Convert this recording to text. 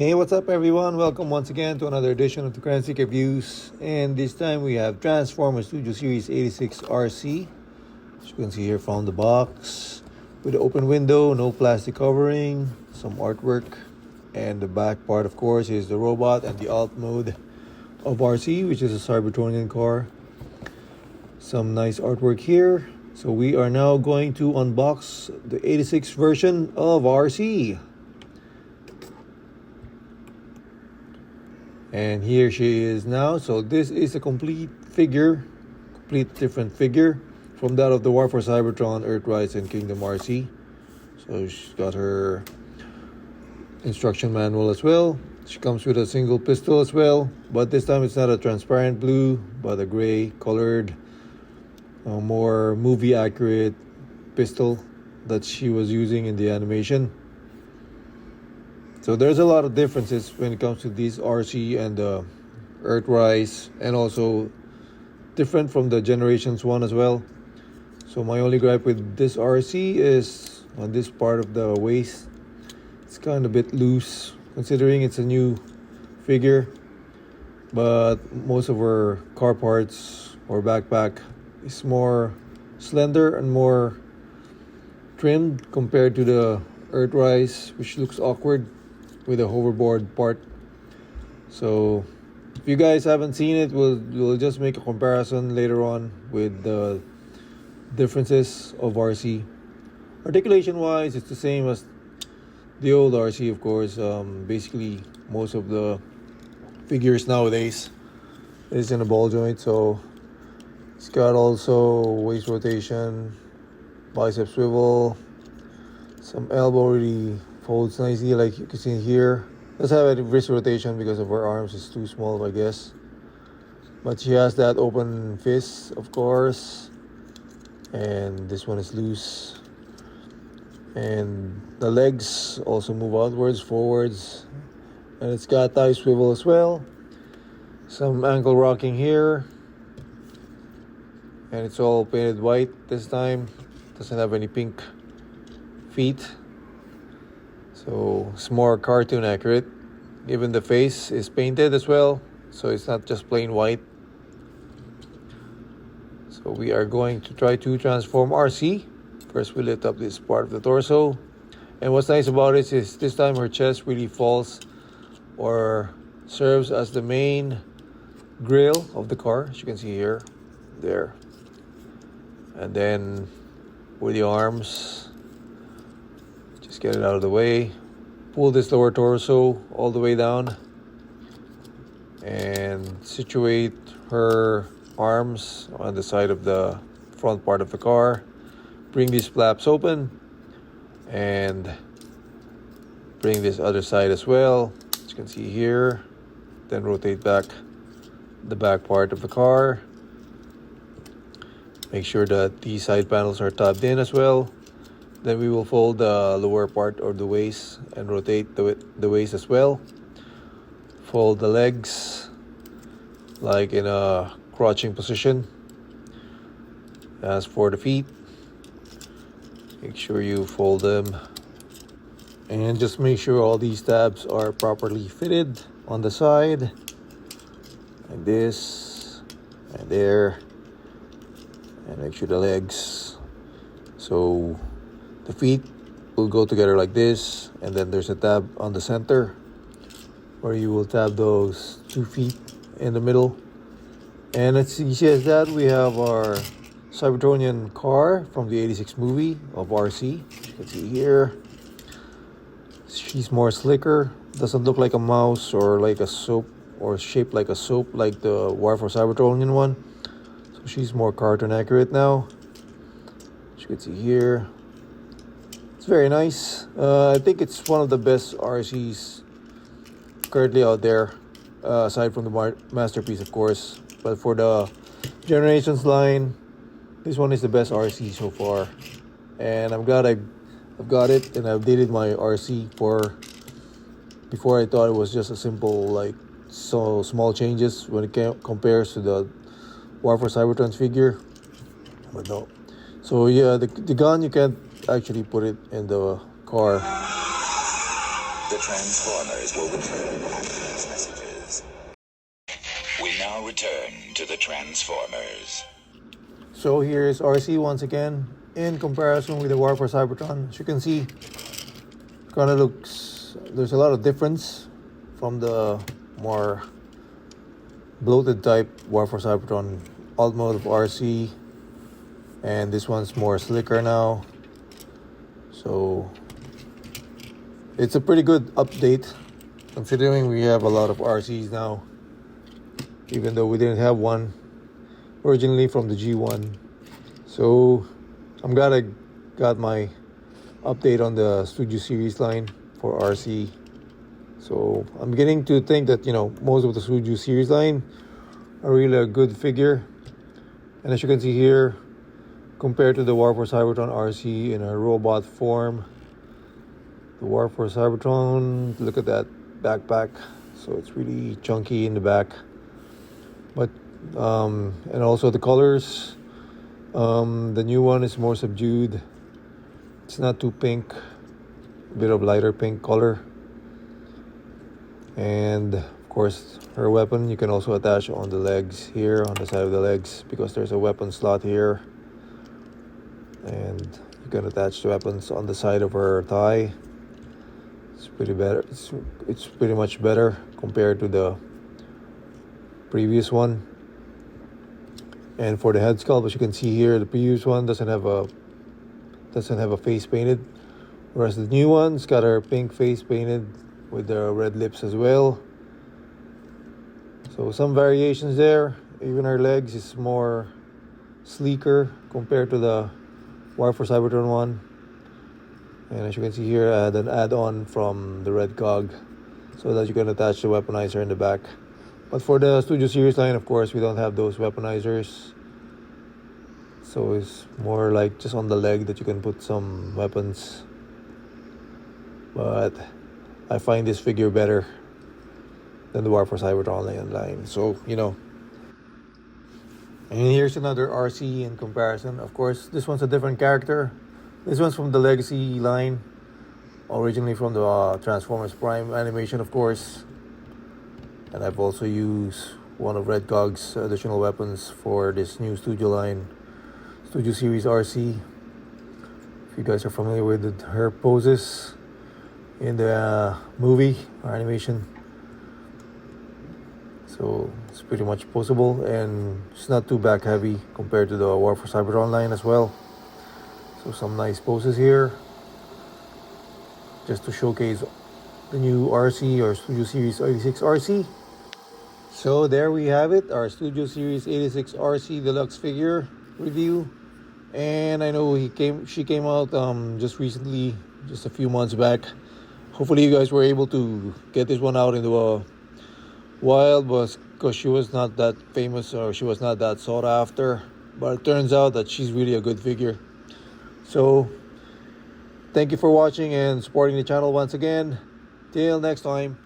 Hey, what's up everyone? Welcome once again to another edition of the Kremzeek Reviews. And this time we have Transformers Studio Series 86 RC. As you can see here from the box. With the open window, no plastic covering, some artwork. And the back part of course is the robot and the alt mode of RC, which is a Cybertronian car. Some nice artwork here. So we are now going to unbox the 86 version of RC. And here she is now. So this is a complete different figure from that of the War for Cybertron, Earthrise, and Kingdom RC. So she's got her instruction manual as well. She comes with a single pistol as well, but this time it's not a transparent blue, but a gray colored, more movie accurate pistol that she was using in the animation. So there's a lot of differences when it comes to these RC and Earthrise, and also different from the Generations 1 as well. So my only gripe with this RC is on this part of the waist. It's kind of a bit loose considering it's a new figure, but most of her car parts or backpack is more slender and more trimmed compared to the Earthrise, which looks awkward with the hoverboard part. So if you guys haven't seen it, we'll just make a comparison later on with the differences of RC. Articulation wise, it's the same as the old RC, of course. Basically most of the figures nowadays is in a ball joint, so it's got also waist rotation, bicep swivel, some elbow really folds nicely like you can see here. Does have a wrist rotation because of her arms is too small, I guess. But she has that open fist, of course. And this one is loose. And the legs also move outwards, forwards. And it's got thigh swivel as well. Some ankle rocking here. And it's all painted white this time. Doesn't have any pink feet. So it's more cartoon accurate. Even the face is painted as well, so it's not just plain white. So we are going to try to transform RC. First we lift up this part of the torso. And what's nice about it is this time her chest really falls or serves as the main grille of the car, as you can see here. There. And then with the arms, just get it out of the way. Pull this lower torso all the way down and situate her arms on the side of the front part of the car. Bring these flaps open and bring this other side as well, as you can see here. Then rotate back the back part of the car. Make sure that these side panels are tabbed in as well. Then we will fold the lower part of the waist and rotate the waist as well. Fold the legs like in a crouching position. As for the feet, make sure you fold them. And just make sure all these tabs are properly fitted on the side. Like this and there. And make sure the legs. So the feet will go together like this, and then there's a tab on the center where you will tab those 2 feet in the middle. And as easy as that, we have our Cybertronian car from the 86 movie of RC. As you can see here, she's more slicker, doesn't look like a mouse or like a soap or shaped like a soap like the War for Cybertronian one. So she's more cartoon accurate now, as you can see here. It's very nice. I think it's one of the best RCs currently out there, aside from the Masterpiece, of course. But for the Generations line, this one is the best RC so far. And I'm glad I've got it, and I updated my RC before I thought it was just a simple, like, so small changes when it compares to the War for Cybertron's figure. But no. So yeah, the gun, you can't actually put it in the car. The Transformers will return after these messages. We now return to the Transformers. So here is Arcee once again in comparison with the War for Cybertron. As you can see, kind of looks, there's a lot of difference from the more bloated type War for Cybertron alt mode of Arcee, and this one's more slicker now. So it's a pretty good update considering we have a lot of Arcees now, even though we didn't have one originally from the G1. So I'm glad I got my update on the Studio Series line for Arcee. So I'm beginning to think that, you know, most of the Studio Series line are really a good figure. And as you can see here, compared to the War for Cybertron Arcee in a robot form, the War for Cybertron, look at that backpack. So it's really chunky in the back. But and also the colors, the new one is more subdued. It's not too pink, a bit of lighter pink color. And of course her weapon you can also attach on the legs here, on the side of the legs, because there's a weapon slot here, and you can attach the weapons on the side of her thigh. It's pretty better. It's pretty much better compared to the previous one. And for the head sculpt, as you can see here, the previous one doesn't have a face painted, whereas the new one's got her pink face painted with the red lips as well. So some variations there. Even her legs is more sleeker compared to the War for Cybertron one. And as you can see here, I had an add-on from the red cog so that you can attach the weaponizer in the back. But for the Studio Series line, of course, we don't have those weaponizers. So it's more like just on the leg that you can put some weapons. But I find this figure better than the War for Cybertron line. So, you know. And here's another Arcee in comparison. Of course, this one's a different character. This one's from the Legacy line, originally from the Transformers Prime animation, of course. And I've also used one of Red Cog's additional weapons for this new studio line, Studio Series Arcee. If you guys are familiar with her poses in the movie or animation. So it's pretty much poseable, and it's not too back heavy compared to the War for Cybertron line as well. So some nice poses here, just to showcase the new Arcee or Studio Series 86 Arcee. So there we have it, our Studio Series 86 Arcee Deluxe figure review. And I know she came out just recently, just a few months back. Hopefully you guys were able to get this one out in the wild, because she was not that famous, or she was not that sought after. But it turns out that she's really a good figure. So thank you for watching and supporting the channel once again. Till next time.